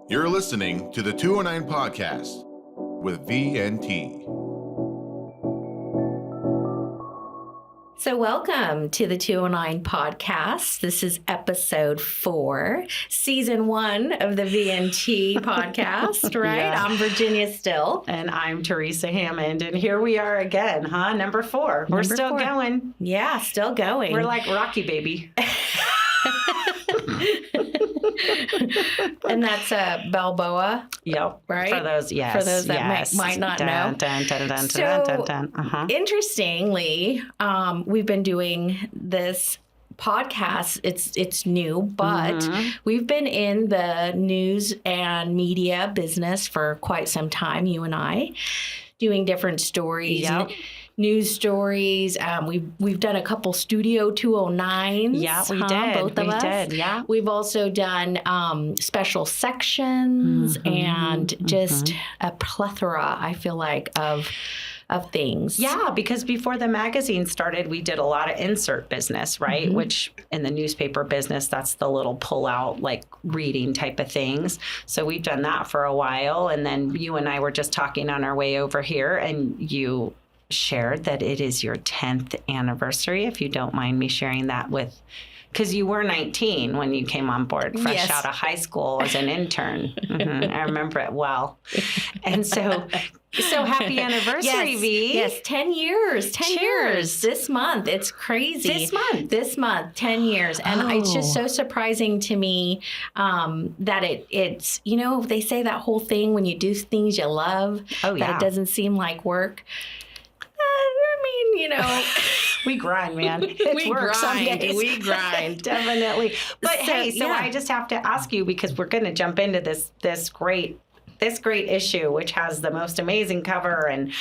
You're listening to the 209 Podcast with VNT. So welcome to the 209 Podcast. This is episode 4, season 1 of the VNT podcast, right? Yeah. I'm Virginia Still. And I'm Teresa Hammond. And here we are again, huh? Number 4. We're still 4. going. Yeah, still going. We're like Rocky, baby. And that's Balboa. Yep. Right? For those, yes. For those that yes. might not know. So, interestingly, we've been doing this podcast. It's new, but we've been in the news and media business for quite some time, you and I, doing different stories. Yep. News stories. We've done a couple Studio 209s. Yeah, we did. Both of us. Did, yeah. We've also done special sections and just a plethora, I feel like, of things. Yeah, because before the magazine started, we did a lot of insert business, right? Which in the newspaper business, that's the little pull out, like reading type of things. So we've done that for a while. And then you and I were just talking on our way over here, and you shared that it is your 10th anniversary, if you don't mind me sharing that with, because you were 19 when you came on board, fresh out of high school as an intern. I remember it well. And so happy anniversary, V. Yes, 10 years. 10 years this month. It's crazy. This month, 10 years. And it's just so surprising to me that it's, you know, they say that whole thing when you do things you love, that it doesn't seem like work. I mean, you know, we grind, man. It's work some days. We grind. Definitely. But so I just have to ask you, because we're going to jump into this great issue, which has the most amazing cover and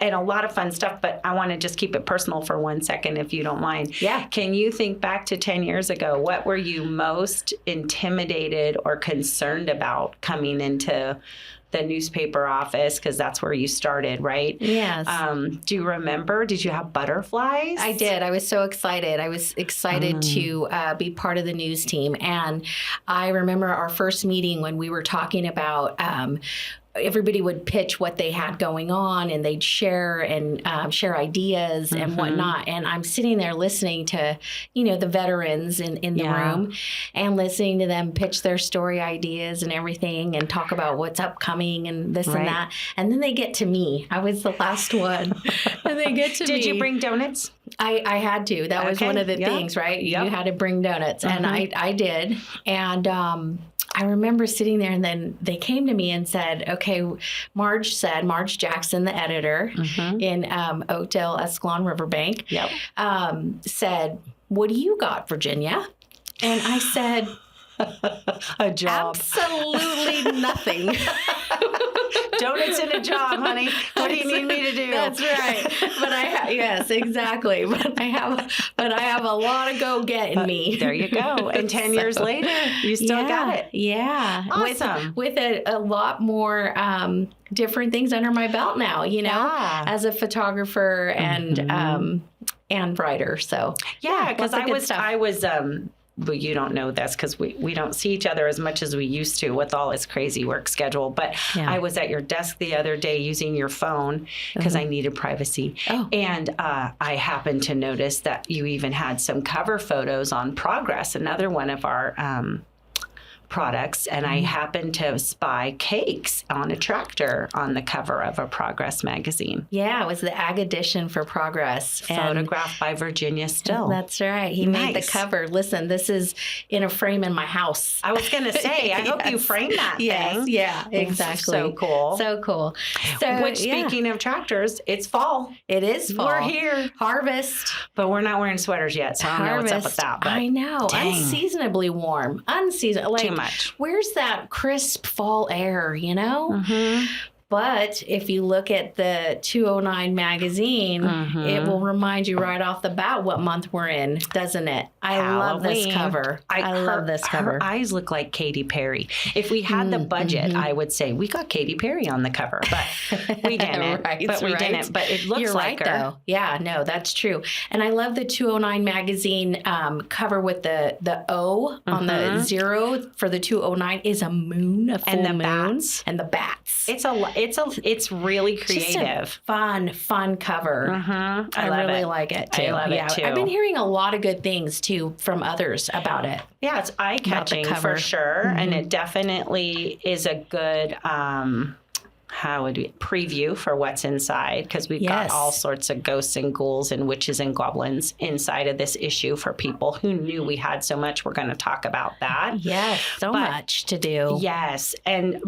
a lot of fun stuff. But I want to just keep it personal for 1 second, if you don't mind. Yeah. Can you think back to 10 years ago? What were you most intimidated or concerned about coming into the newspaper office, because that's where you started, right? Yes. Do you remember? Did you have butterflies? I did. I was so excited. I was excited to be part of the news team. And I remember our first meeting when we were talking about everybody would pitch what they had going on, and they'd share ideas and whatnot. And I'm sitting there listening to, you know, the veterans in the room, and listening to them pitch their story ideas and everything, and talk about what's upcoming and this and that. And then they get to me. I was the last one, and they get to me. Did you bring donuts? I had to. That was one of the things, right? You had to bring donuts, and I did. And I remember sitting there, and then they came to me and said, okay, Marge Jackson, the editor in Oakdale, Escalon, Riverbank, said, what do you got, Virginia? And I said, a job. Absolutely nothing. Donuts and a job, honey. What do you need me to do? That's right. But yes, exactly. But I have a lot of go get in me. There you go. And 10 years later, you still got it. Yeah. Awesome. With a lot more different things under my belt now, you know, as a photographer and writer. So because I was well, you don't know this because we don't see each other as much as we used to with all this crazy work schedule. But I was at your desk the other day using your phone because I needed privacy. And I happened to notice that you even had some cover photos on Progress, another one of our products, and I happened to spy cakes on a tractor on the cover of a Progress magazine. Yeah, it was the Ag edition for Progress. Photographed by Virginia Still. That's right. He made the cover. Listen, this is in a frame in my house. I was going to say, I hope you framed that thing. Yeah, exactly. So cool. So cool. So, which, speaking of tractors, it's fall. It is fall. We're here. Harvest. But we're not wearing sweaters yet, so I don't know what's up with that. But I know. dang. Unseasonably warm. Too much. Where's that crisp fall air, you know? But if you look at the 209 magazine, it will remind you right off the bat what month we're in, doesn't it? I love this cover. I love this cover. Her eyes look like Katy Perry. If we had the budget, I would say we got Katy Perry on the cover, but we didn't. Didn't. But it looks like her. Though. Yeah, no, that's true. And I love the 209 magazine cover with the O on the 0 for the 209 is a moon, a full moon, bats. And the bats. It's really creative. Just fun cover. I really like it too. I love it too. I've been hearing a lot of good things too from others about it. Yeah, it's eye-catching for sure, and it definitely is a good preview for what's inside, because we've got all sorts of ghosts and ghouls and witches and goblins inside of this issue for people who knew we had so much. We're going to talk about that. Yes, much to do. Yes,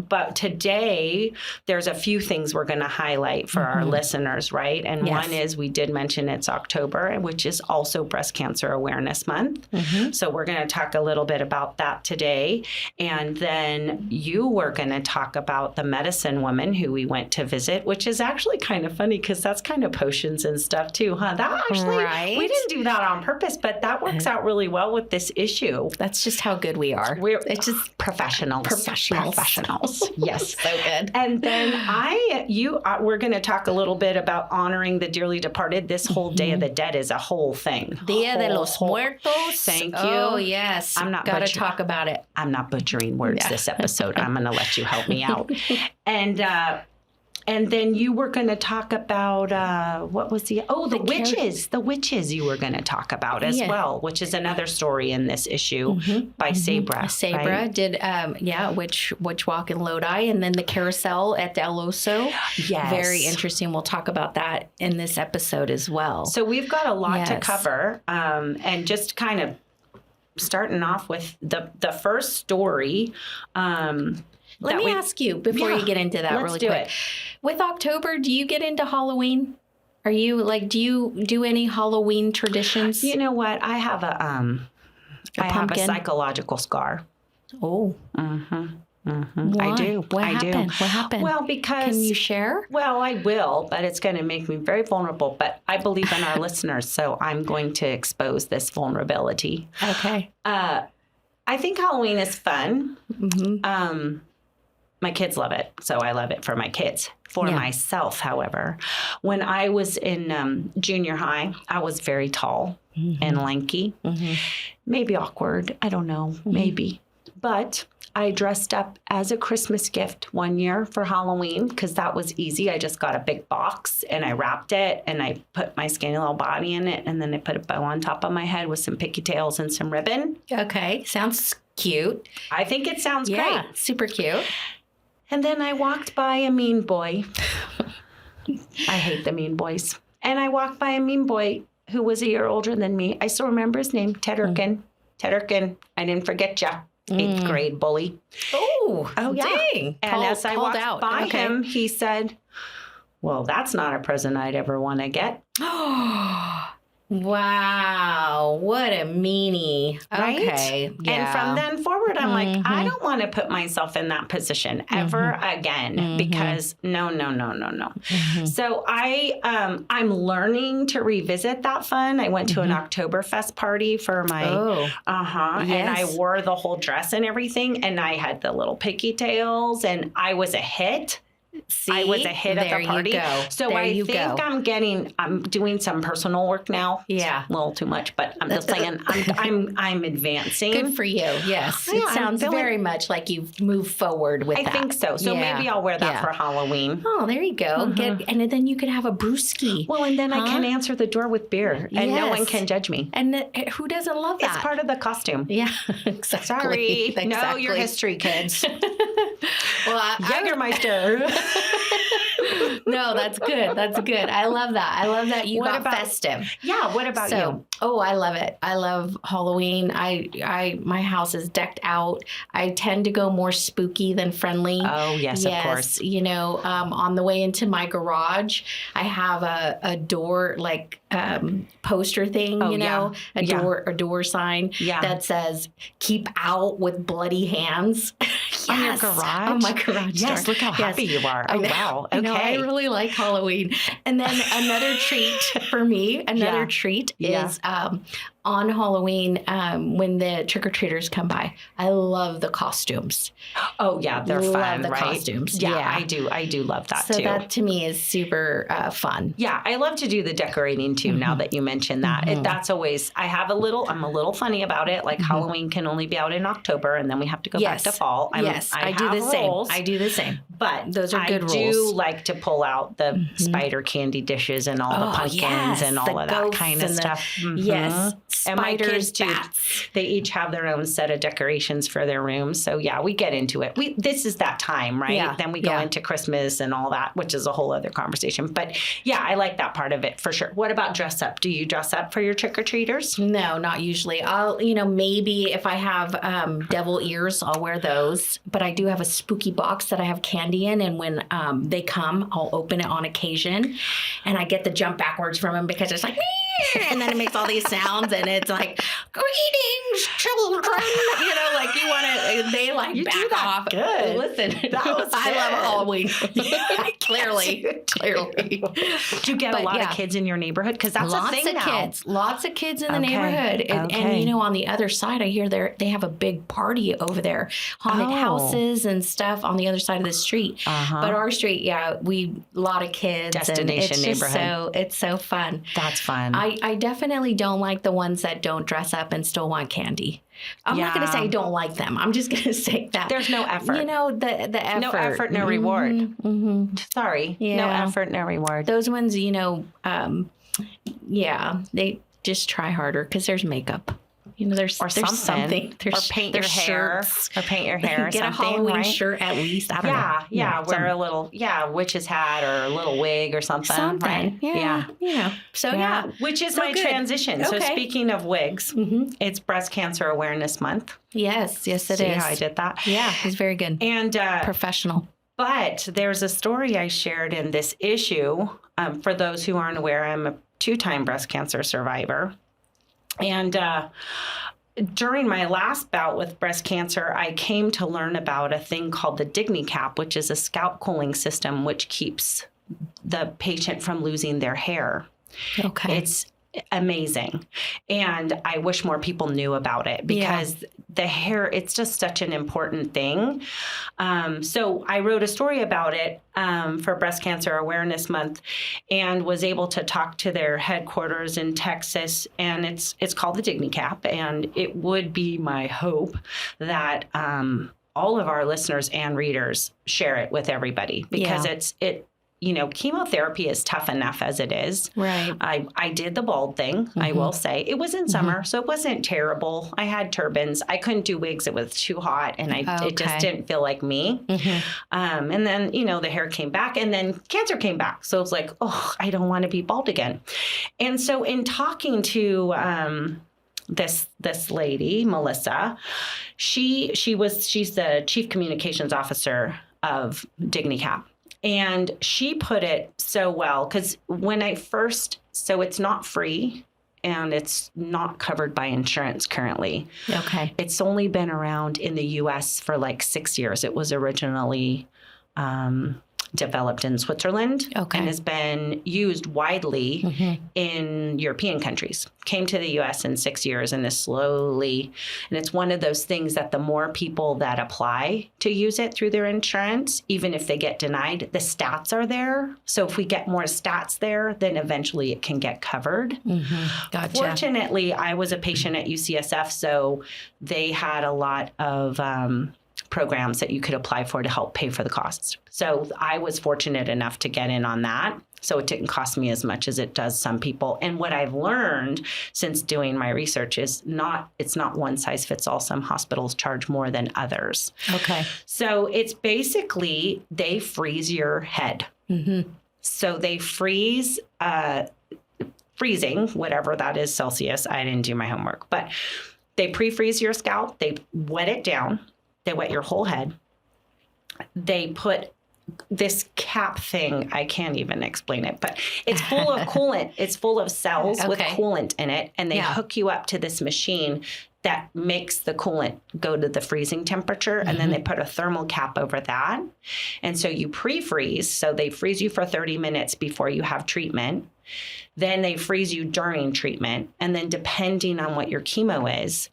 but today there's a few things we're going to highlight for our listeners, right? And one is, we did mention it's October, which is also Breast Cancer Awareness Month. So we're going to talk a little bit about that today. And then you were going to talk about the medicine woman who we went to visit, which is actually kind of funny because that's kind of potions and stuff too, huh? That actually, we didn't do that on purpose, but that works out really well with this issue. That's just how good we are. It's just professionals. Yes. So good. And then we're going to talk a little bit about honoring the dearly departed. This whole Day of the Dead is a whole thing. Dia de los Muertos. Thank you. Oh, yes. I'm not got to talk about it. I'm not butchering words this episode. I'm going to let you help me out. And then you were going to talk about, what was the witches. The witches you were going to talk about as well, which is another story in this issue by Sabra. Sabra did, Witch Walk in Lodi, and then the carousel at Del Oso. Yes. Very interesting. We'll talk about that in this episode as well. So we've got a lot to cover, and just kind of starting off with the first story. Let me ask you before you get into that really quick. With October, do you get into Halloween? Are you do you do any Halloween traditions? You know what? I have I have a psychological scar. Oh. I do. What happened? Well, because... Can you share? Well, I will, but it's going to make me very vulnerable. But I believe in our listeners, so I'm going to expose this vulnerability. Okay. I think Halloween is fun. My kids love it, so I love it for my kids. For myself, however, when I was in junior high, I was very tall and lanky. Maybe awkward. I don't know. Maybe. But I dressed up as a Christmas gift one year for Halloween because that was easy. I just got a big box and I wrapped it and I put my skinny little body in it, and then I put a bow on top of my head with some picky tails and some ribbon. Okay. Sounds cute. I think it sounds great. great. Super cute. And then I walked by a mean boy. I hate the mean boys. And I walked by a mean boy who was a year older than me. I still remember his name, Ted Erkin. Ted Erkin, I didn't forget ya. 8th grade bully. Oh, yeah. Dang. And as I walked by him, he said, well, that's not a present I'd ever want to get. Wow, what a meanie. Right? Okay. Yeah. And from then forward, I'm like, I don't want to put myself in that position ever again, because no. So I'm learning to revisit that fun. I went to an Oktoberfest party for my, and I wore the whole dress and everything, and I had the little picky tails, and I was a hit. See, I was a hit at the party. So I think I'm doing some personal work now. Yeah. It's a little too much, but I'm just saying I'm advancing. Good for you. Yes. Yeah, it sounds very much like you've moved forward with that. I think so. So maybe I'll wear that for Halloween. Oh, there you go. And then you could have a brewski. Well, and then I can answer the door with beer and no one can judge me. And who doesn't love that? It's part of the costume. Yeah, exactly. Sorry. Exactly. Know your history, kids. Well, Jägermeister. No, that's good. That's good. I love that. I love that you got festive. Yeah. What about you? Oh, I love it. I love Halloween. My house is decked out. I tend to go more spooky than friendly. Oh, yes, of course. You know, on the way into my garage, I have a door poster thing, a door sign that says "Keep out with bloody hands." On your Yes, garage? on my garage Yes, door. look how happy you are. I Oh, know. wow. I know. I Okay. really like Halloween. And then another treat for me, treat is on Halloween when the trick-or-treaters come by. I love the costumes. Oh, yeah, they're Love fun, the right? costumes. Yeah, Yeah. I do love that So too. that to me is super fun. Yeah, I love to do the decorating too. Now that you mention that, that's always. I'm a little funny about it. Like Halloween can only be out in October, and then we have to go back to fall. I do the same. rules, I do the same. but Those are good I rules. do like to pull out the spider candy dishes and all the pumpkins yes, and all the of that ghosts kind of and the- stuff. Yes, And my spiders, kids too. bats. They each have their own set of decorations for their rooms. So yeah, we get into it. This is that time, right? Yeah, Then we go into Christmas and all that, which is a whole other conversation. But yeah, I like that part of it for sure. What about dress up? Do you dress up for your trick-or-treaters? No, not usually. I'll, maybe if I have devil ears, I'll wear those. But I do have a spooky box that I have candy in. And when they come, I'll open it on occasion. And I get the jump backwards from them because it's like, and then it makes all these sounds. And it's like, greetings, children. Like you want to, they like You back do that off. good. Listen, That was I love good. Halloween. Clearly. Do you get But a lot yeah. of kids in your neighborhood? Because that's a thing now. Lots of kids in the Okay. neighborhood. Okay. And on the other side, I hear they have a big party over there, haunted houses and stuff on the other side of the street. But our street, a lot of kids. Destination and it's neighborhood. It's so fun. That's fun. I definitely don't like the ones that don't dress up and still want candy. I'm not going to say I don't like them. I'm just going to say that There's no effort. the effort. No effort, no reward. Mm-hmm. Sorry. No Yeah. effort, no reward. Those ones, they just try harder because there's makeup. There's something. There's, or paint your there's hair. shirts. Or paint your hair or Get something, a Halloween right? shirt at least. I don't know. Yeah. Wear a little, witch's hat or a little wig or something. Right? Yeah. So, Which is So my good. transition. So Okay. speaking of wigs, it's Breast Cancer Awareness Month. Yes, it is. See how I did that? Yeah, it's very good. And Professional. But there's a story I shared in this issue. For those who aren't aware, I'm a 2-time breast cancer survivor. And during my last bout with breast cancer, I came to learn about a thing called the DigniCap, which is a scalp cooling system which keeps the patient from losing their hair. Okay. It's amazing. And I wish more people knew about it because the hair, it's just such an important thing. So I wrote a story about it for Breast Cancer Awareness Month and was able to talk to their headquarters in Texas. And it's called the DigniCap. And it would be my hope that all of our listeners and readers share it with everybody because chemotherapy is tough enough as it is. Right. I did the bald thing, I will say. It was in summer, so it wasn't terrible. I had turbans. I couldn't do wigs. It was too hot, and it just didn't feel like me. And then, the hair came back, and then cancer came back. So it was like, oh, I don't want to be bald again. And so in talking to this lady, Melissa, she's the chief communications officer of DigniCap. And she put it so well, because so it's not free and it's not covered by insurance currently. Okay. It's only been around in the U.S. for like 6 years. It was originally developed in Switzerland and has been used widely in European countries. Came to the U.S. in 6 years and is slowly, and it's one of those things that the more people that apply to use it through their insurance, even if they get denied, the stats are there. So if we get more stats there, then eventually it can get covered. Gotcha. Fortunately, I was a patient at UCSF, so they had a lot of programs that you could apply for to help pay for the costs. So I was fortunate enough to get in on that. So it didn't cost me as much as it does some people. And what I've learned since doing my research is it's not one size fits all. Some hospitals charge more than others. Okay. So it's basically they freeze your head. So they freezing, whatever that is, Celsius. I didn't do my homework, but they pre-freeze your scalp. They wet it down. They wet your whole head. They put this cap thing, I can't even explain it, but it's full of coolant. It's full of cells with coolant in it. And they hook you up to this machine that makes the coolant go to the freezing temperature. And then they put a thermal cap over that. And so you pre-freeze. So they freeze you for 30 minutes before you have treatment. Then they freeze you during treatment. And then depending on what your chemo is,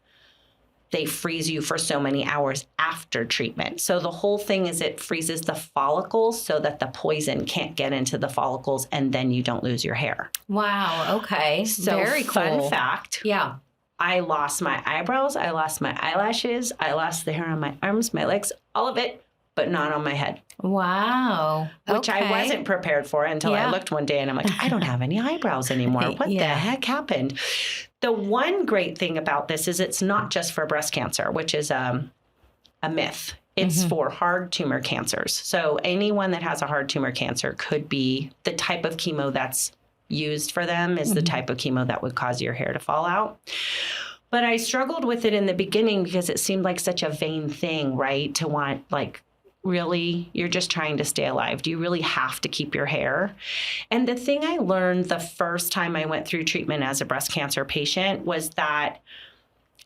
they freeze you for so many hours after treatment. So the whole thing is it freezes the follicles so that the poison can't get into the follicles and then you don't lose your hair. Wow. Okay. So very cool. Fun fact. Yeah. I lost my eyebrows. I lost my eyelashes. I lost the hair on my arms, my legs, all of it, but not on my head. Wow. Which I wasn't prepared for until I looked one day and I'm like, I don't have any eyebrows anymore. What the heck happened? The one great thing about this is it's not just for breast cancer, which is a myth. It's for hard tumor cancers. So anyone that has a hard tumor cancer could be the type of chemo that's used for them is the type of chemo that would cause your hair to fall out. But I struggled with it in the beginning because it seemed like such a vain thing, right? To want, like, really, you're just trying to stay alive. Do you really have to keep your hair? And the thing I learned the first time I went through treatment as a breast cancer patient was that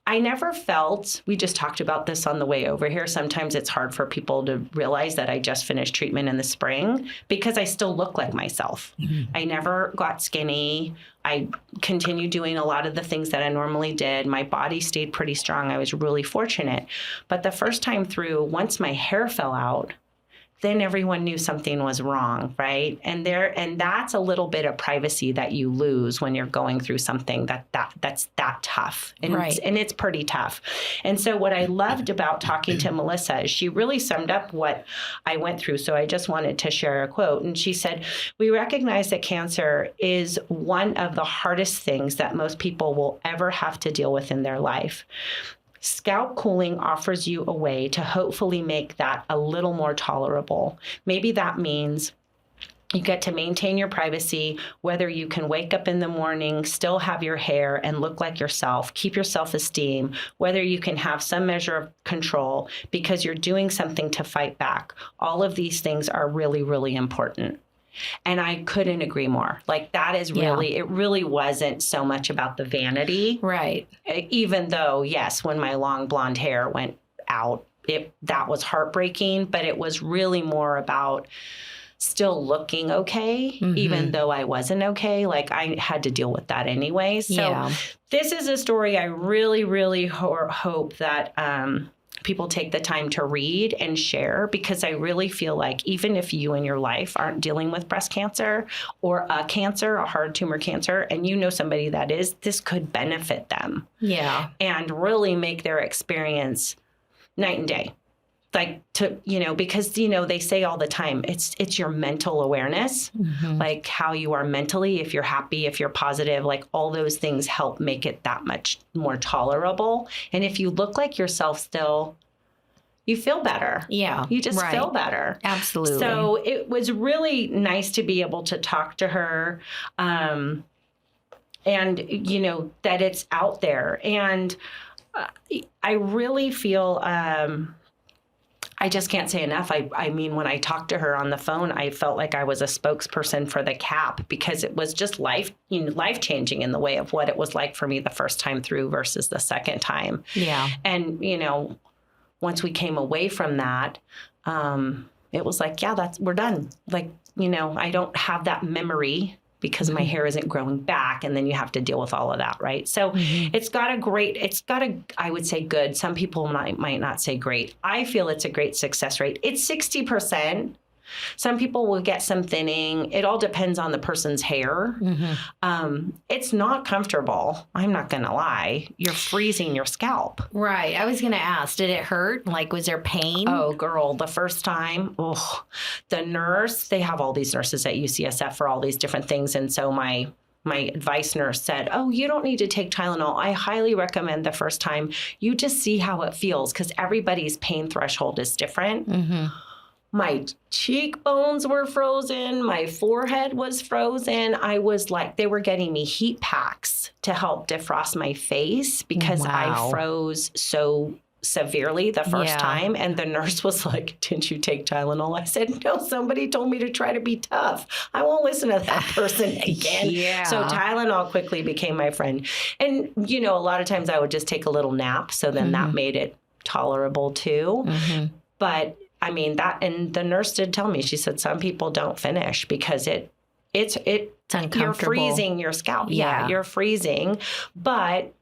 I never felt, we just talked about this on the way over here. Sometimes it's hard for people to realize that I just finished treatment in the spring because I still look like myself. I never got skinny. I continued doing a lot of the things that I normally did. My body stayed pretty strong. I was really fortunate. But the first time through, once my hair fell out, then everyone knew something was wrong, right? And that's a little bit of privacy that you lose when you're going through something that's that tough. And, and it's pretty tough. And so what I loved about talking to Melissa is she really summed up what I went through. So I just wanted to share a quote. And she said, "We recognize that cancer is one of the hardest things that most people will ever have to deal with in their life. Scalp cooling offers you a way to hopefully make that a little more tolerable. Maybe that means you get to maintain your privacy, whether you can wake up in the morning, still have your hair and look like yourself, keep your self-esteem, whether you can have some measure of control because you're doing something to fight back. All of these things are really, really important." And I couldn't agree more. Like, that is really, it really wasn't so much about the vanity. Right. Even though, yes, when my long blonde hair went out, that was heartbreaking, but it was really more about still looking okay, even though I wasn't okay. Like, I had to deal with that anyway. So this is a story I really, really hope that people take the time to read and share, because I really feel like even if you in your life aren't dealing with breast cancer or a hard tumor cancer, and you know somebody that is, this could benefit them. Yeah. And really make their experience night and day. Like, to, because, they say all the time, it's your mental awareness, like how you are mentally, if you're happy, if you're positive, like all those things help make it that much more tolerable. And if you look like yourself still, you feel better. Yeah. You just feel better. Absolutely. So it was really nice to be able to talk to her, and, that it's out there. And I really feel, I just can't say enough. I mean, when I talked to her on the phone, I felt like I was a spokesperson for the CAP, because it was just life-changing in the way of what it was like for me the first time through versus the second time. Yeah. And, once we came away from that, it was like, we're done. Like, I don't have that memory because my hair isn't growing back, and then you have to deal with all of that, right? So it's got a, I would say good. Some people might not say great. I feel it's a great success rate. It's 60%. Some people will get some thinning. It all depends on the person's hair. It's not comfortable. I'm not going to lie. You're freezing your scalp. Right. I was going to ask, did it hurt? Like, was there pain? Oh, girl, the first time, the nurse, they have all these nurses at UCSF for all these different things. And so my advice nurse said, "Oh, you don't need to take Tylenol. I highly recommend the first time you just see how it feels, because everybody's pain threshold is different." My cheekbones were frozen. My forehead was frozen. I was like, they were getting me heat packs to help defrost my face because I froze so severely the first time. And the nurse was like, didn't you take Tylenol? I said, no, somebody told me to try to be tough. I won't listen to that person again. So Tylenol quickly became my friend. And, you know, a lot of times I would just take a little nap. So then that made it tolerable too. But I mean, and the nurse did tell me, she said, some people don't finish because it's uncomfortable. You're freezing your scalp. Yeah, you're freezing. But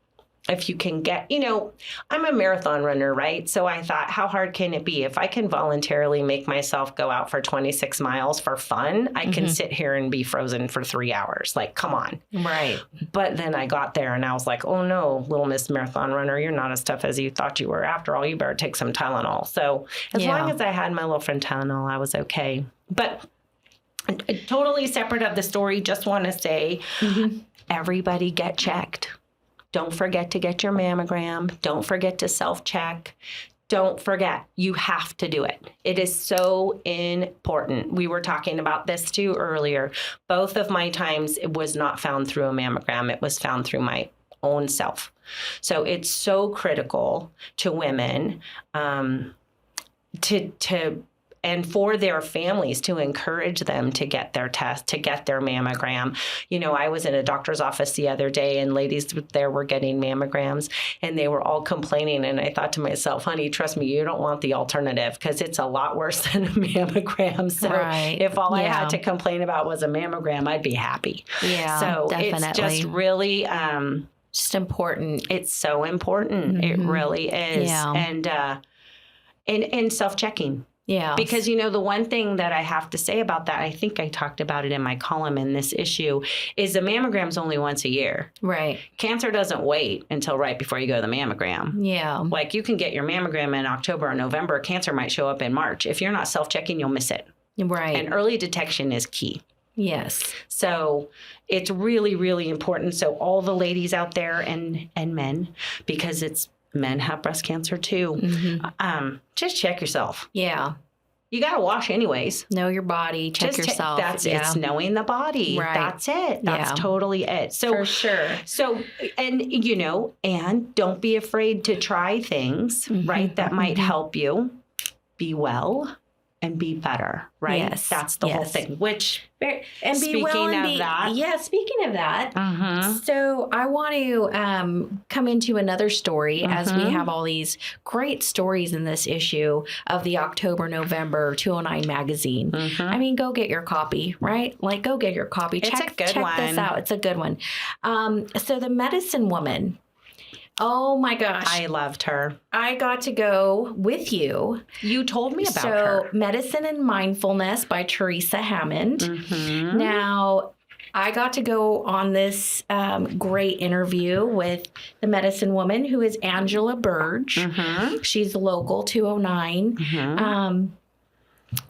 if you can get, you know, I'm a marathon runner, right? So I thought, how hard can it be? If I can voluntarily make myself go out for 26 miles for fun, I can sit here and be frozen for 3 hours. Like, come on. Right. But then I got there and I was like, oh no, little Miss Marathon Runner, you're not as tough as you thought you were. After all, you better take some Tylenol. So as long as I had my little friend Tylenol, I was okay. But totally separate of the story, just want to say, everybody get checked. Don't forget to get your mammogram. Don't forget to self-check. Don't forget, you have to do it. It is so important. We were talking about this too earlier. Both of my times, it was not found through a mammogram. It was found through my own self. So it's so critical to women and for their families to encourage them to get their test, to get their mammogram. You know, I was in a doctor's office the other day and ladies there were getting mammograms and they were all complaining. And I thought to myself, honey, trust me, you don't want the alternative because it's a lot worse than a mammogram. So if all I had to complain about was a mammogram, I'd be happy. Yeah, so definitely. It's just really... just important. It's so important. It really is. Yeah. And self-checking. Yeah. Because, you know, the one thing that I have to say about that, I think I talked about it in my column in this issue, is the mammogram's only once a year. Right. Cancer doesn't wait until right before you go to the mammogram. Yeah. Like you can get your mammogram in October or November. Cancer might show up in March. If you're not self-checking, you'll miss it. Right. And early detection is key. Yes. So it's really, really important. So all the ladies out there and men, because men have breast cancer too. Just check yourself. Yeah. You got to wash anyways. Know your body. Check yourself. It's knowing the body. Right. That's it. That's totally it. So for sure. So, and you know, and don't be afraid to try things, right? That might help you be well and be better, right? Yes. That's the whole thing, which, and speaking of that, so I want to come into another story as we have all these great stories in this issue of the October-November 209 magazine. I mean, go get your copy, right? Like, go get your copy. Check this out. It's a good one. So the medicine woman, oh my gosh. I loved her. I got to go with you. You told me about her. Medicine and Mindfulness by Teresa Hammond. Now, I got to go on this great interview with the medicine woman who is Angela Burge. She's local 209.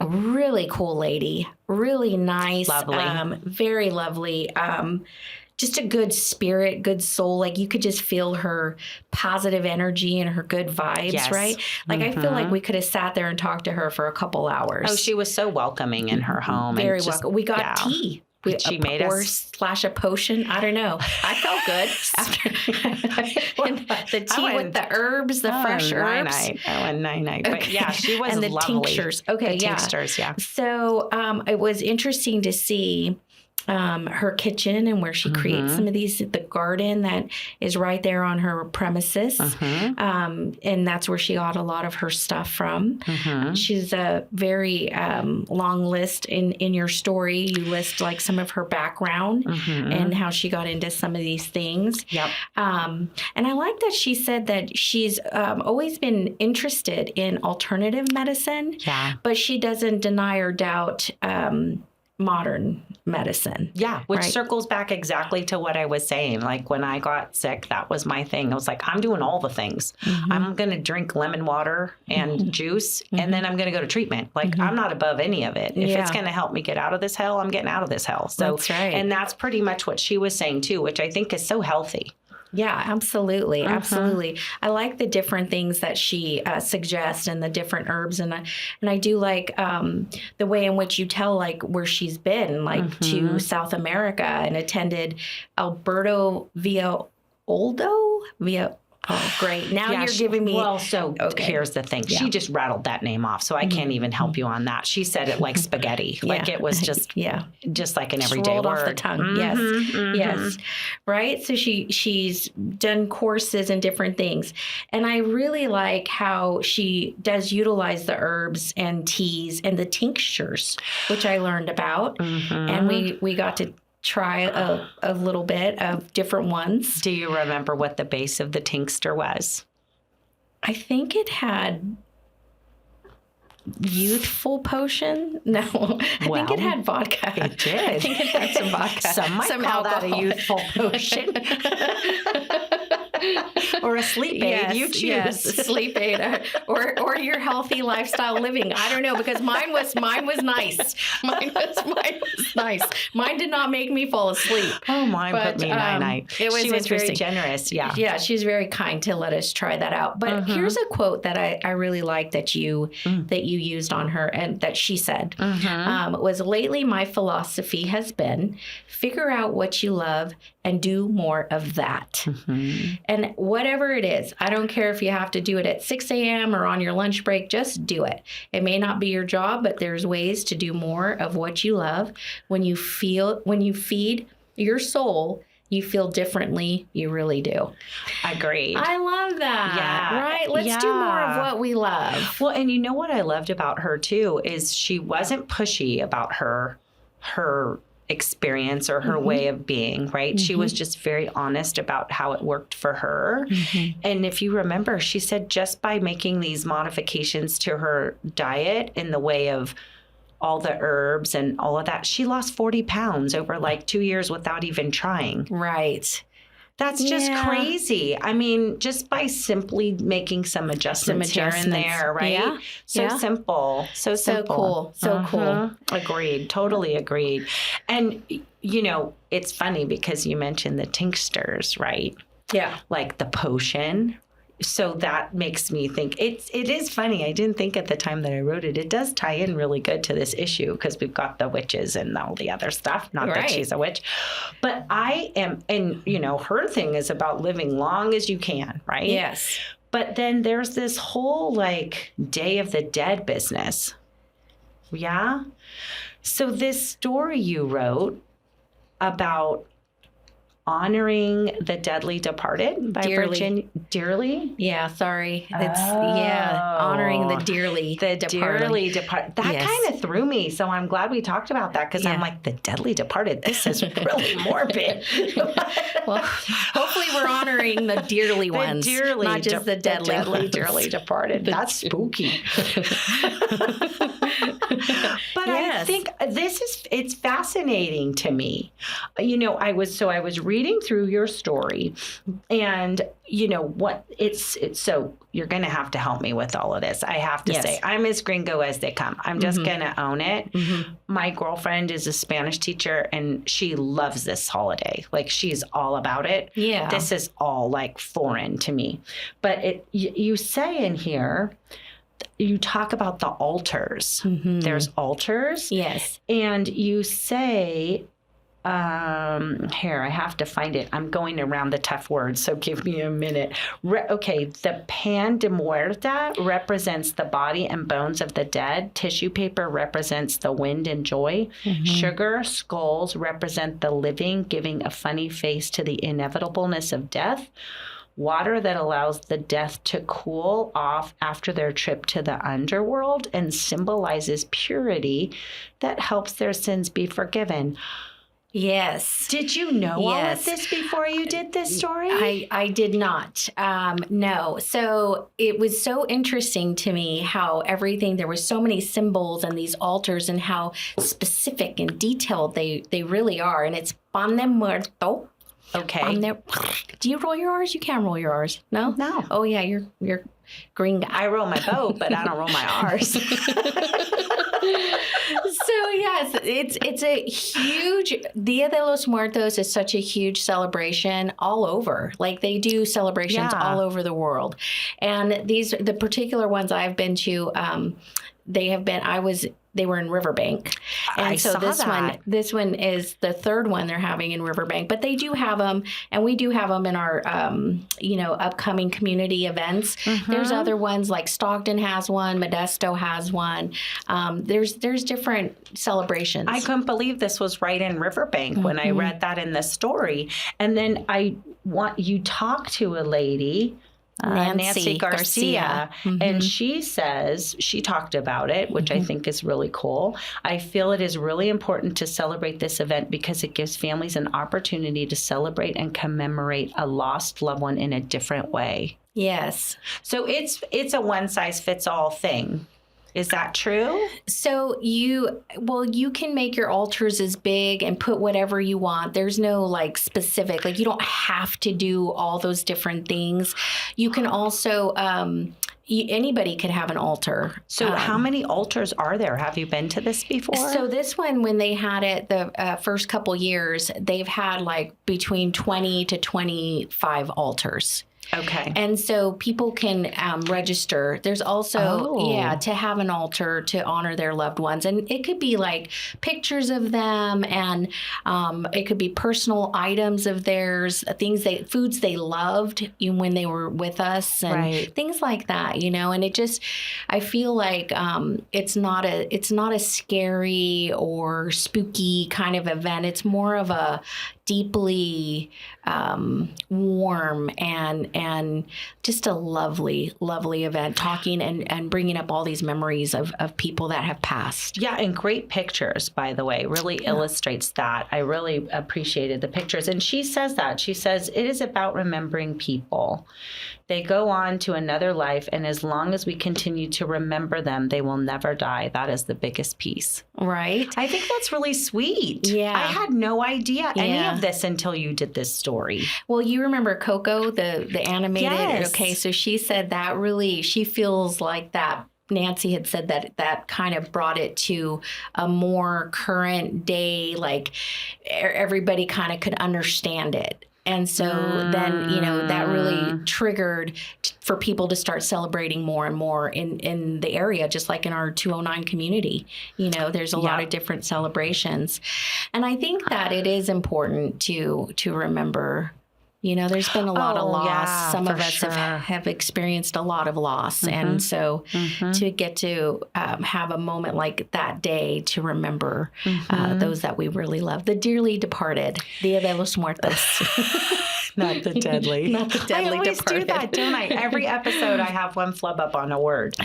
Really cool lady. Really nice. Lovely. Very lovely. Just a good spirit, good soul. Like you could just feel her positive energy and her good vibes, right? Like I feel like we could have sat there and talked to her for a couple hours. Oh, she was so welcoming in her home. Very welcome. We got tea. She made us / a potion. I don't know. I felt good after and the tea with the herbs, the fresh herbs. I went night. Okay. But yeah, she was and the lovely. Tinctures. Okay, Tinctures, yeah. So it was interesting to see her kitchen and where she creates some of these, the garden that is right there on her premises. And that's where she got a lot of her stuff from. She's a very long list in your story. You list like some of her background and how she got into some of these things. Yep. And I like that she said that she's always been interested in alternative medicine, but she doesn't deny or doubt modern medicine. Yeah, which circles back exactly to what I was saying. Like when I got sick, that was my thing. I was like, I'm doing all the things. I'm going to drink lemon water and juice, and then I'm going to go to treatment. Like I'm not above any of it. If it's going to help me get out of this hell, I'm getting out of this hell. So, that's right. And that's pretty much what she was saying too, which I think is so healthy. Yeah, absolutely. Absolutely. I like the different things that she suggests and the different herbs. And I do like the way in which you tell like where she's been, like to South America and attended Alberto Villoldo. Oh, great. Now you're she, giving me. Well, so here's the thing. Yeah. She just rattled that name off, so I can't even help you on that. She said it like spaghetti. Like it was just just like an everyday rolled word. Off the tongue. Yes. Right? So she's done courses and different things. And I really like how she does utilize the herbs and teas and the tinctures, which I learned about. And we got to try a little bit of different ones. Do you remember what the base of the tincture was? I think it had youthful potion. No, I think it had vodka. It did. I think it had some vodka. Some might call that a youthful potion. Or a sleep aid. You choose. Yes, a sleep aid, or your healthy lifestyle living. I don't know, because mine was nice. Mine was nice. Mine did not make me fall asleep. Oh, mine put me night. It was she was very interesting. generous. Yeah. Yeah, she was very kind to let us try that out. But here's a quote that I really like that you used on her, and that she said was, lately my philosophy has been figure out what you love and do more of that. And whatever it is, I don't care if you have to do it at 6 a.m. or on your lunch break, just do it. It may not be your job, but there's ways to do more of what you love. When you feed your soul, you feel differently. You really do. Agreed. I love that. Yeah. Right? Let's do more of what we love. Well, and you know what I loved about her too is she wasn't pushy about her experience or her way of being, right? She was just very honest about how it worked for her. And if you remember, she said just by making these modifications to her diet in the way of all the herbs and all of that, she lost 40 pounds over like 2 years without even trying. Right. That's just crazy. I mean, just by simply making some adjustments here and there, right? Yeah. So simple. So simple. Cool. So cool. Agreed. Totally agreed. And, you know, it's funny because you mentioned the tinctures, right? Yeah. Like the potion. So that makes me think it is funny. I didn't think at the time that I wrote it. It does tie in really good to this issue because we've got the witches and all the other stuff. Not that she's a witch, but I am. And, you know, her thing is about living long as you can, right? Yes. But then there's this whole like Day of the Dead business. Yeah. So this story you wrote about honoring the deadly departed by Virginia. Dearly? Yeah, sorry. It's honoring the dearly departed. Dearly departed. That kind of threw me. So I'm glad we talked about that because I'm like, the deadly departed. This is really morbid. Well, hopefully we're honoring the dearly ones, not just the deadly dearly departed. That's spooky. But I think it's fascinating to me. You know, I was reading through your story, and you know what, it's so you're going to have to help me with all of this. I have to say, I'm as gringo as they come. I'm just going to own it. My girlfriend is a Spanish teacher, and she loves this holiday. Like, she's all about it. Yeah. This is all like foreign to me. But you say in here, you talk about the altars. There's altars. Yes. And you say, here, I have to find it. I'm going around the tough words, so give me a minute. Okay, the pan de muerta represents the body and bones of the dead. Tissue paper represents the wind and joy. Sugar skulls represent the living, giving a funny face to the inevitableness of death. Water that allows the death to cool off after their trip to the underworld and symbolizes purity that helps their sins be forgiven. Yes. Did you know all of this before you did this story? I did not. No. So it was so interesting to me how there was so many symbols and these altars and how specific and detailed they really are. And it's pan de muerto. Okay. Do you roll your R's? You can't roll your R's. No? No. Oh, yeah. You're green guy. I roll my boat, but I don't roll my R's. So, yes, it's a huge, Dia de los Muertos is such a huge celebration all over. Like, they do celebrations all over the world. And the particular ones I've been to, they were in Riverbank. And I so saw this one is the third one they're having in Riverbank, but they do have them, and we do have them in our, upcoming community events. There's other ones like Stockton has one, Modesto has one. There's different celebrations. I couldn't believe this was right in Riverbank when I read that in the story. And then you talk to a lady, Nancy Garcia. And she says, she talked about it, which I think is really cool. I feel it is really important to celebrate this event because it gives families an opportunity to celebrate and commemorate a lost loved one in a different way. Yes. So it's a one-size-fits-all thing. Is that true? So you can make your altars as big and put whatever you want. There's no like specific, like you don't have to do all those different things. You can also, anybody could have an altar. So how many altars are there? Have you been to this before? So this one, when they had it the first couple years, they've had like between 20 to 25 altars. Okay. And so people can register. There's also, to have an altar to honor their loved ones. And it could be like pictures of them, and it could be personal items of theirs, foods they loved when they were with us, and things like that, And it just, I feel like it's not a scary or spooky kind of event. It's more of a deeply warm and just a lovely, lovely event, talking and bringing up all these memories of people that have passed. Yeah, and great pictures, by the way, really illustrates that. I really appreciated the pictures. And she says that. She says, it is about remembering people. They go on to another life, and as long as we continue to remember them, they will never die. That is the biggest piece. Right. I think that's really sweet. Yeah. I had no idea any of this until you did this story. Well, you remember Coco, the animated? Yes. Okay, so she said that really, she feels like that. Nancy had said that kind of brought it to a more current day, like everybody kind of could understand it. And so then, that really triggered for people to start celebrating more and more in the area, just like in our 209 community. There's a lot of different celebrations. And I think that it is important to remember. There's been a lot of loss. Yeah, Some of us have experienced a lot of loss. And so to get to have a moment like that day to remember those that we really love, the dearly departed, Dia de los Muertos. Not the deadly. Not the deadly I always departed. do that, don't I? Every episode I have one flub up on a word.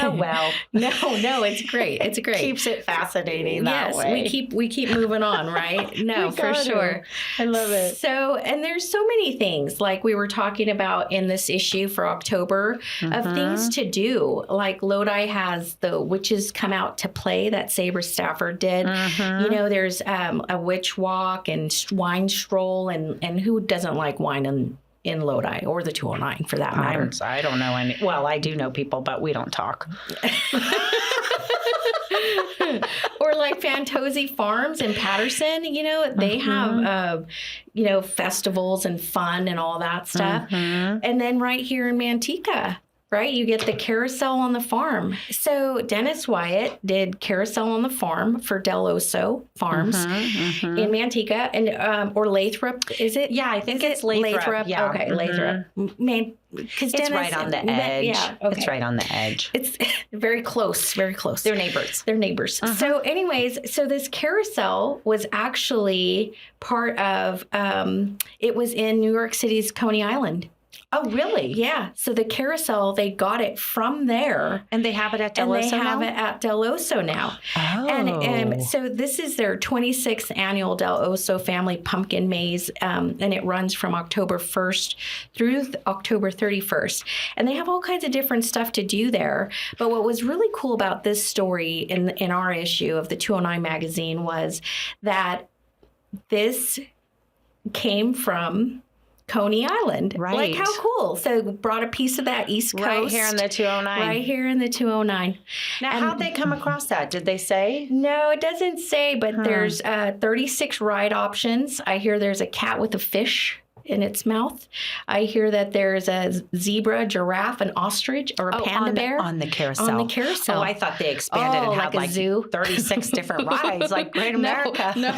Oh, well. No, it's great. It's great. Keeps it fascinating that way. Yes, we keep moving on, right? No, for sure. I love it. So, and there's so many things like we were talking about in this issue for October of things to do. Like Lodi has the witches come out to play that Sabre Stafford did. There's a witch walk and wine stroll, and who doesn't like wine in Lodi or the 209 for that matter? I don't know any. Well, I do know people, but we don't talk. Or like Fantozzi Farms in Patterson, they have, festivals and fun and all that stuff. And then right here in Manteca, right, you get the carousel on the farm. So Dennis Wyatt did carousel on the farm for Del Oso Farms in Manteca, and or Lathrop, is it? Yeah, I think it's Lathrop. Yeah. Okay, Lathrop. Man, because it's right on the edge. Yeah, okay. It's right on the edge. It's very close, very close. They're neighbors. So anyways, so this carousel was actually part of, it was in New York City's Coney Island. Oh, really? Yeah. So the carousel, they got it from there. And they have it at Del Oso now? And they have it at Del Oso now. Oh. And so this is their 26th annual Del Oso Family Pumpkin Maze, and it runs from October 1st through October 31st. And they have all kinds of different stuff to do there. But what was really cool about this story in our issue of the 209 magazine was that this came from Coney Island. Right. Like, how cool. So brought a piece of that East Coast. Right here in the 209. Right here in the 209. Now, how'd they come across that? Did they say? No, it doesn't say, but there's 36 ride options. I hear there's a cat with a fish. in its mouth. I hear that there's a zebra, giraffe, an ostrich, or a panda bear. On the carousel. On the carousel. Oh, I thought they expanded and had like a zoo. 36 different rides, like Great America. No.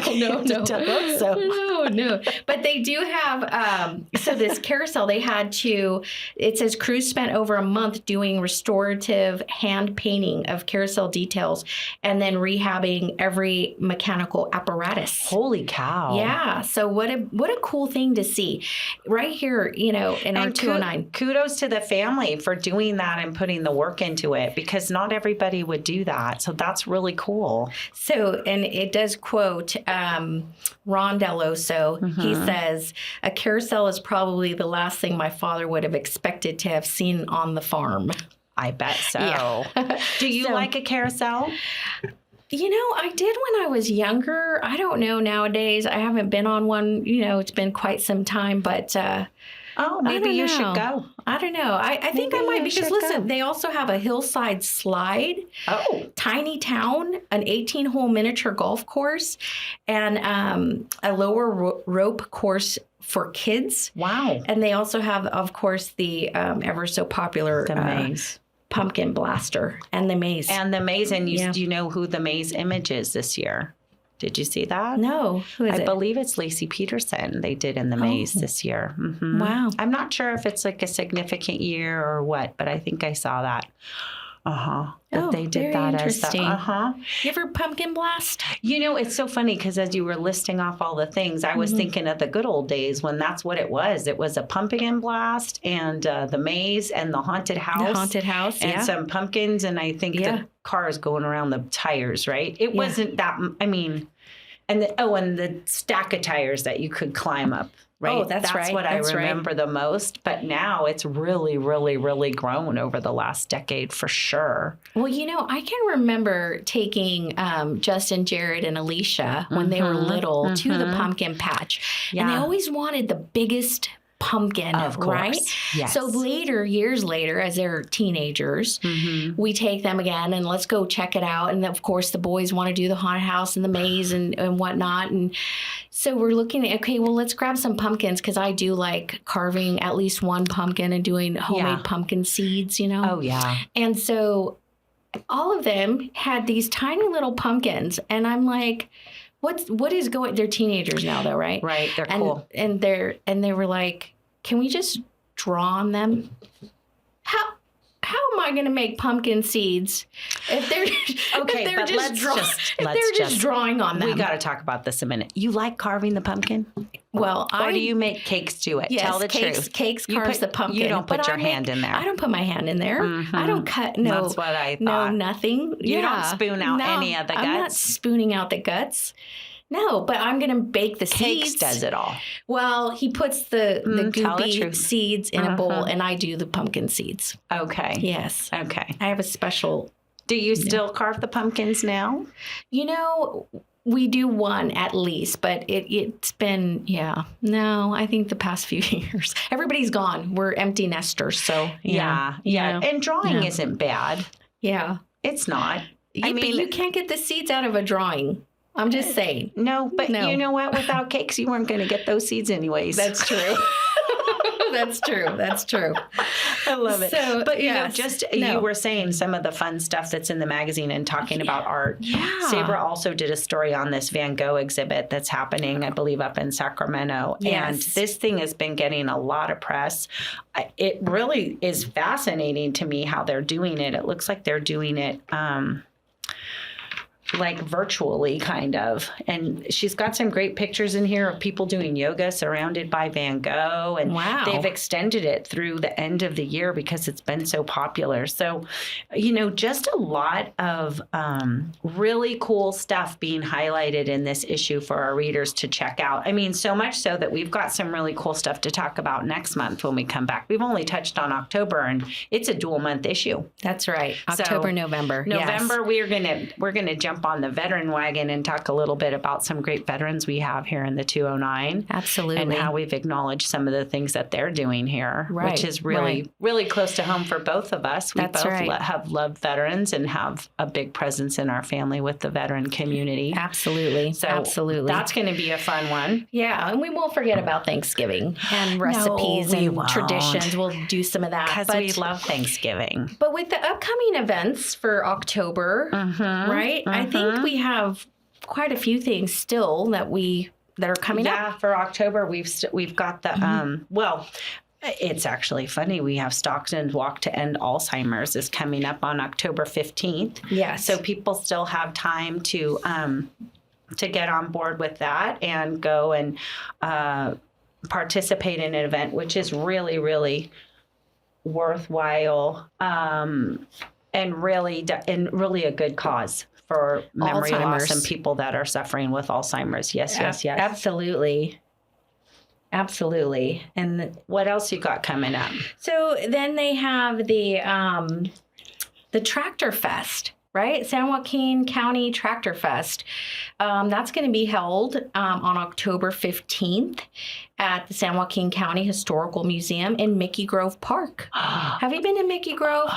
But they do have, so this carousel, they had to, it says crews spent over a month doing restorative hand painting of carousel details and then rehabbing every mechanical apparatus. Holy cow. Yeah. So what a cool thing to see right here, in our 209. Kudos to the family for doing that and putting the work into it, because not everybody would do that. So that's really cool. So, and it does quote Ron Deloso. He says, a carousel is probably the last thing my father would have expected to have seen on the farm. I bet so. Yeah. Do you like a carousel? I did when I was younger. I don't know nowadays. I haven't been on one. It's been quite some time, but maybe you should go. I don't know. I think I might, because listen, they also have a hillside slide. Oh. Tiny town, an 18-hole miniature golf course, and a lower rope course for kids. Wow. And they also have, of course, the ever so popular maze. Pumpkin Blaster and the maze. And do you know who the maze image is this year? Did you see that? No. Who is it? I believe it's Lacey Peterson they did in the maze this year. Mm-hmm. Wow. I'm not sure if it's like a significant year or what, but I think I saw that. That they did that as the, You ever pumpkin blast? It's so funny because as you were listing off all the things, I was thinking of the good old days when that's what it was. It was a pumpkin blast and the maze and the haunted house. The haunted house, and some pumpkins, and I think the cars going around the tires, right? It wasn't that, and the stack of tires that you could climb up. Right. Oh, that's right. That's what I remember the most. But now it's really, really, really grown over the last decade for sure. Well, I can remember taking Justin, Jared, and Alicia when they were little to the pumpkin patch. Yeah. And they always wanted the biggest pumpkin, of course. Right? Yes. So years later, as they're teenagers, we take them again and let's go check it out. And of course, the boys want to do the haunted house and the maze and whatnot. And so we're looking at, okay, well, let's grab some pumpkins, because I do like carving at least one pumpkin and doing homemade pumpkin seeds, Oh, yeah. And so all of them had these tiny little pumpkins. And I'm like, what is going? They're teenagers now, though, right? Right. They're cool. And they were like, can we just draw on them? How am I going to make pumpkin seeds if they're just drawing on them? We got to talk about this a minute. You like carving the pumpkin? Well, or do you make cakes to it? Yes, tell the truth. Cakes carves the pumpkin. You don't put your hand in there. I don't put my hand in there. I don't cut. No, that's what I thought. No, nothing. You don't spoon out any of the guts. I'm not spooning out the guts. No, but I'm going to bake the seeds. Cakes does it all. Well, he puts the goopy seeds in a bowl, and I do the pumpkin seeds. Okay. Yes. Okay. I have a special. Do you still carve the pumpkins now? We do one at least, but it's been, no, I think the past few years. Everybody's gone. We're empty nesters, so. Yeah. And drawing isn't bad. Yeah. It's not. But you can't get the seeds out of a drawing. I'm just saying. No, but you know what? Without cakes, you weren't going to get those seeds anyways. That's true. That's true. I love it. So, but you were saying some of the fun stuff that's in the magazine and talking about art. Yeah. Sabra also did a story on this Van Gogh exhibit that's happening, I believe, up in Sacramento. Yes. And this thing has been getting a lot of press. It really is fascinating to me how they're doing it. It looks like they're doing it like virtually, kind of. And she's got some great pictures in here of people doing yoga surrounded by Van Gogh. And they've extended it through the end of the year because it's been so popular. So, just a lot of really cool stuff being highlighted in this issue for our readers to check out. I mean, so much so that we've got some really cool stuff to talk about next month when we come back. We've only touched on October, and it's a dual month issue. That's right. October, November. November, we're gonna jump jump on the veteran wagon and talk a little bit about some great veterans we have here in the 209. Absolutely. And how we've acknowledged some of the things that they're doing here, Right. which is really, really close to home for both of us. We That's both right. have loved veterans and have a big presence in our family with the veteran community. Absolutely. So Absolutely. that's going to be a fun one. Yeah, and we won't forget about Thanksgiving and recipes we and won't. traditions. We'll do some of that. Because we love Thanksgiving. But with the upcoming events for October, right? I think we have quite a few things still that are coming up. Yeah, for October, we've got the, well, it's actually funny. We have Stockton's Walk to End Alzheimer's is coming up on October 15th. Yes. So people still have time to get on board with that and go and participate in an event, which is really, really worthwhile and really a good cause for memory loss and people that are suffering with Alzheimer's. Yes. Absolutely. Absolutely. And what else you got coming up? so then they have the Tractor Fest, right? San Joaquin County Tractor Fest. That's going to be held on October 15th at the San Joaquin County Historical Museum in Mickey Grove Park. Have you been to Mickey Grove?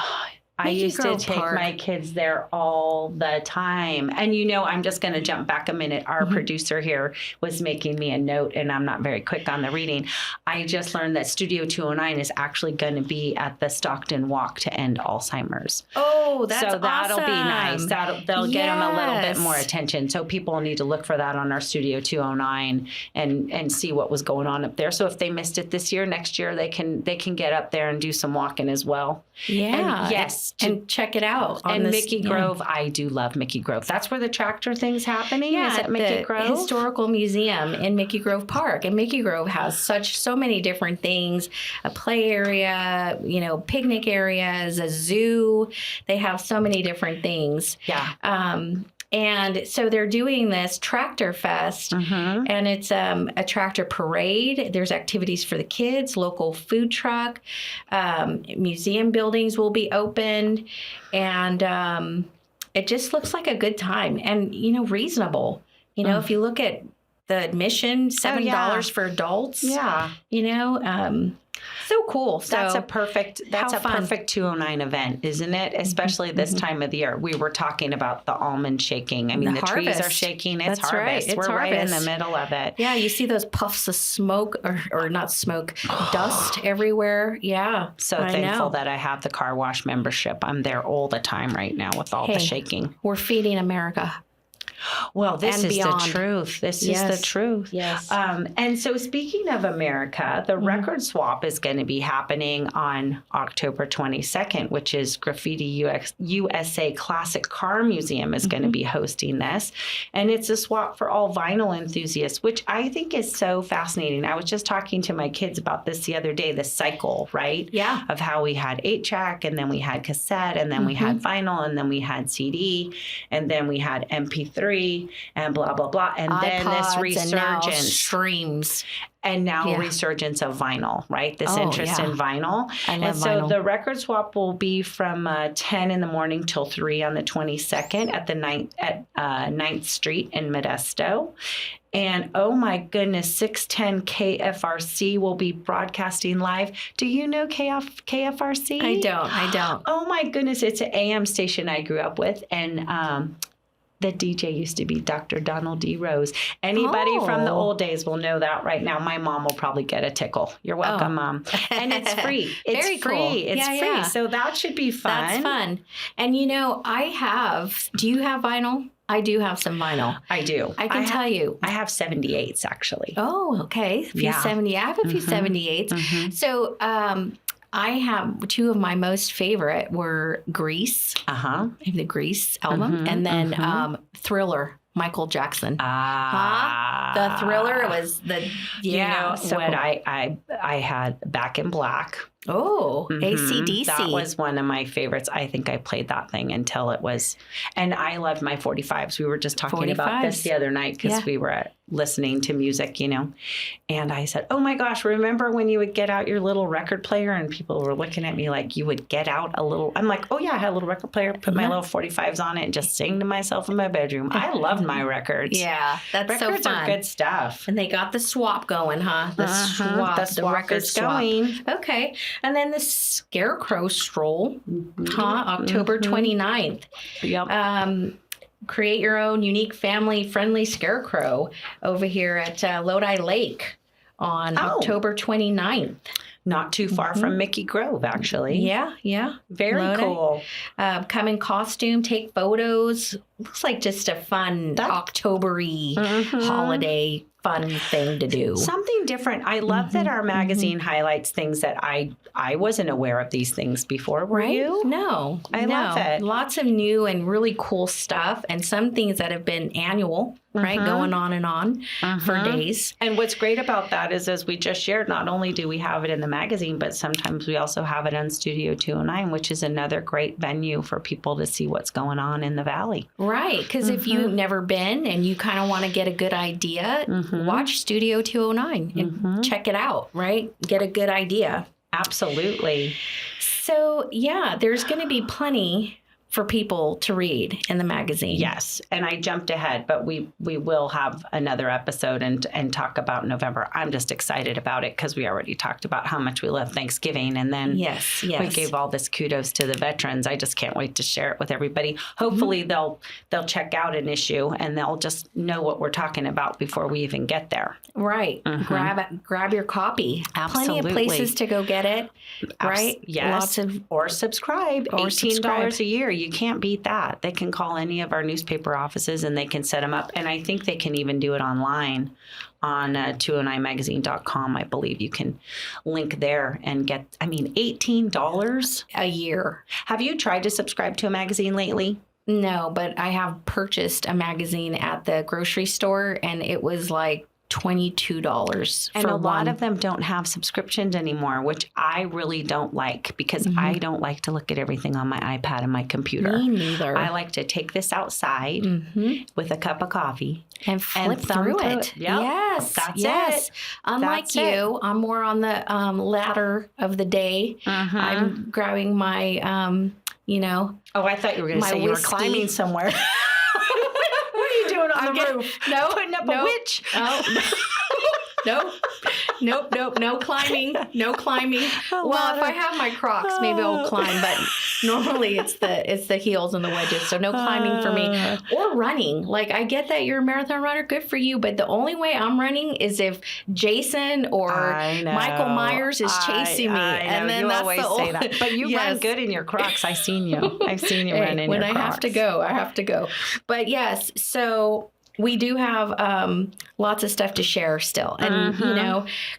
I Mickey used Grove to take Park. my kids there all the time. And, I'm just going to jump back a minute. Our producer here was making me a note, and I'm not very quick on the reading. I just learned that Studio 209 is actually going to be at the Stockton Walk to End Alzheimer's. Oh, that's so that'll be nice. awesome. They'll get them a little bit Yes. more attention. So people need to look for that on our Studio 209 and see what was going on up there. So if they missed it this year, next year they can get up there and do some walking as well. Yeah. And yes, and check it out. and Mickey Grove, I do love Mickey Grove. That's where the tractor thing's happening. Yeah, Is it Mickey the Grove? Historical Museum in Mickey Grove Park. And Mickey Grove has so many different things, a play area, picnic areas, a zoo. They have so many different things. Yeah. And so they're doing this Tractor Fest, and it's a tractor parade. There's activities for the kids, local food truck, museum buildings will be opened, and it just looks like a good time and, reasonable. If you look at the admission, $7 for adults. Yeah. So cool. So That's a perfect 209 event, isn't it? Especially this time of the year. We were talking about the almond shaking. I mean, the trees are harvest. shaking. It's That's harvest. right. It's We're right in harvest. the middle of it. Yeah, you see those puffs of smoke or not smoke, dust everywhere. Yeah. So I thankful know. that I have the car wash membership. I'm there all the time right now with all the Hey, shaking. We're feeding America. Well, this and is beyond. the truth. This is Yes. the truth. Yes. And so speaking of America, the record swap is going to be happening on October 22nd, which is Graffiti USA Classic Car Museum is going to be hosting this. And it's a swap for all vinyl enthusiasts, which I think is so fascinating. I was just talking to my kids about this the other day, the cycle, right? Yeah. Of how we had 8-track, and then we had cassette, and then we had vinyl, and then we had CD, and then we had MP3, and blah, blah, blah. And then this iPods and now resurgence. streams. And now Yeah. a resurgence of vinyl, right? This Oh, interest yeah. in vinyl. I love and so vinyl. the record swap will be from 10 in the morning till 3 on the 22nd at the 9th Street in Modesto. And oh my goodness, 610 KFRC will be broadcasting live. Do you know KFRC? I don't. Oh my goodness, it's an AM station I grew up with. And the DJ used to be Dr. Donald D. Rose. Anybody from the old days will know that right now. My mom will probably get a tickle. You're welcome, Mom. And it's free. It's Very free. cool. It's Yeah, free. yeah. So that should be fun. That's fun. And do you have vinyl? I do have some vinyl. I do. I can tell you. I have 78s actually. Oh, okay. A few Yeah. 70. I have a few 78s. So I have two of my most favorite were Grease. Uh-huh. I have the Grease album. And then Thriller, Michael Jackson. The Thriller was the, so what cool. I had Back in Black. Oh, AC/DC. That was one of my favorites. I think I played that thing until it was, and I loved my 45s. We were just talking about this 45s. the other night because Yeah. we were at listening to music, And I said, oh my gosh, remember when you would get out your little record player? And people were looking at me like you would get out a little. I'm like, oh yeah, I had a little record player, put my little 45s on it and just sing to myself in my bedroom. I loved my records. Yeah, that's records so fun. Are good stuff. And they got the swap going, huh? The swap record is swap. going. Okay. And then the Scarecrow Stroll, October 29th. Yep. Create your own unique family-friendly scarecrow over here at Lodi Lake on October 29th. Not too far from Mickey Grove, actually. Yeah. Very Lodi. cool. Come in costume, take photos. Looks like just a fun October-y holiday fun thing to do. Something different. I love that our magazine highlights things that I wasn't aware of these things before. Were you? No. I love it. Lots of new and really cool stuff, and some things that have been annual, right? Going on and on for days. And what's great about that is, as we just shared, not only do we have it in the magazine, but sometimes we also have it on Studio 209, which is another great venue for people to see what's going on in the Valley. Right. Because if you've never been and you kind of want to get a good idea, watch Studio 209 and check it out, right? Get a good idea. Absolutely. So, yeah, there's going to be plenty for people to read in the magazine. Yes. And I jumped ahead, but we will have another episode and talk about November. I'm just excited about it because we already talked about how much we love Thanksgiving. And then we gave all this kudos to the veterans. I just can't wait to share it with everybody. Hopefully they'll check out an issue and they'll just know what we're talking about before we even get there. Right. Grab your copy. Absolutely. Plenty of places to go get it. Right? Yes. Or subscribe. $18 a year. You can't beat that. They can call any of our newspaper offices and they can set them up. And I think they can even do it online on 209magazine.com. I believe you can link there and get, $18 a year. Have you tried to subscribe to a magazine lately? No, but I have purchased a magazine at the grocery store and it was like $22 and a lot of them don't have subscriptions anymore, which I really don't like because I don't like to look at everything on my iPad and my computer. Me neither. I like to take this outside with a cup of coffee and flip through it. Yep. Yes, that's it. Unlike you, I'm more on the ladder of the day. I'm grabbing my, Oh, I thought you were going to say you were climbing somewhere. On the roof. No. Putting up a witch. No climbing. No climbing. Well, if I have my Crocs, maybe I'll climb, but normally it's the heels and the wedges. So no climbing for me. Or running. Like, I get that you're a marathon runner, good for you, but the only way I'm running is if Jason or Michael Myers is chasing me. And then you that's always say that. But you run good in your Crocs. I've seen you. I've seen you run in your Crocs. When I have to go. But yes, so we do have lots of stuff to share still. And,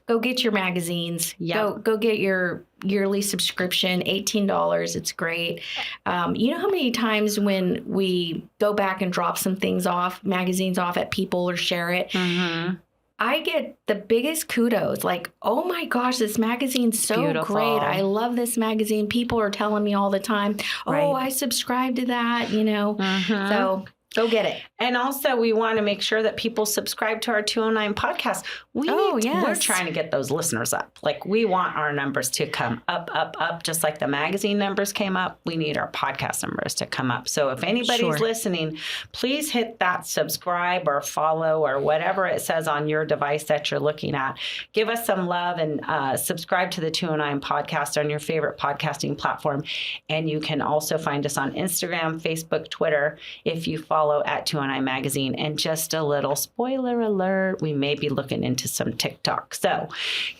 go get your magazines. Yep. Go get your yearly subscription, $18. It's great. You know how many times when we go back and drop some things off, magazines off at people or share it, I get the biggest kudos. Like, oh my gosh, this magazine's so beautiful. Great. I love this magazine. People are telling me all the time, oh, I subscribe to that, So go get it. And also, we want to make sure that people subscribe to our 209 podcast. We're trying to get those listeners up. Like, we want our numbers to come up, just like the magazine numbers came up. We need our podcast numbers to come up. So if anybody's listening, please hit that subscribe or follow or whatever it says on your device that you're looking at. Give us some love and subscribe to the 209 podcast on your favorite podcasting platform. And you can also find us on Instagram, Facebook, Twitter, if you follow at 209 Magazine. And just a little spoiler alert, we may be looking into some TikTok. So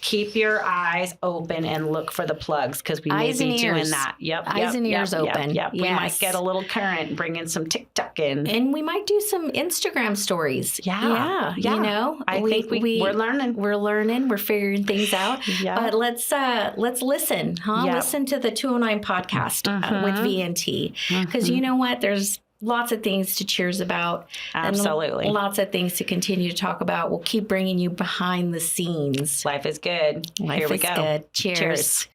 keep your eyes open and look for the plugs because we may be doing that. Eyes and ears open. Yep. We might get a little current, bring in some TikTok in. And we might do some Instagram stories. Yeah. I think we're learning. We're learning. We're figuring things out. But let's listen, huh? Yep. Listen to the 209 podcast with VNT. Because you know what? There's lots of things to cheers about. Absolutely. And lots of things to continue to talk about. We'll keep bringing you behind the scenes. Life is good. Life Here we is go. Good. Cheers.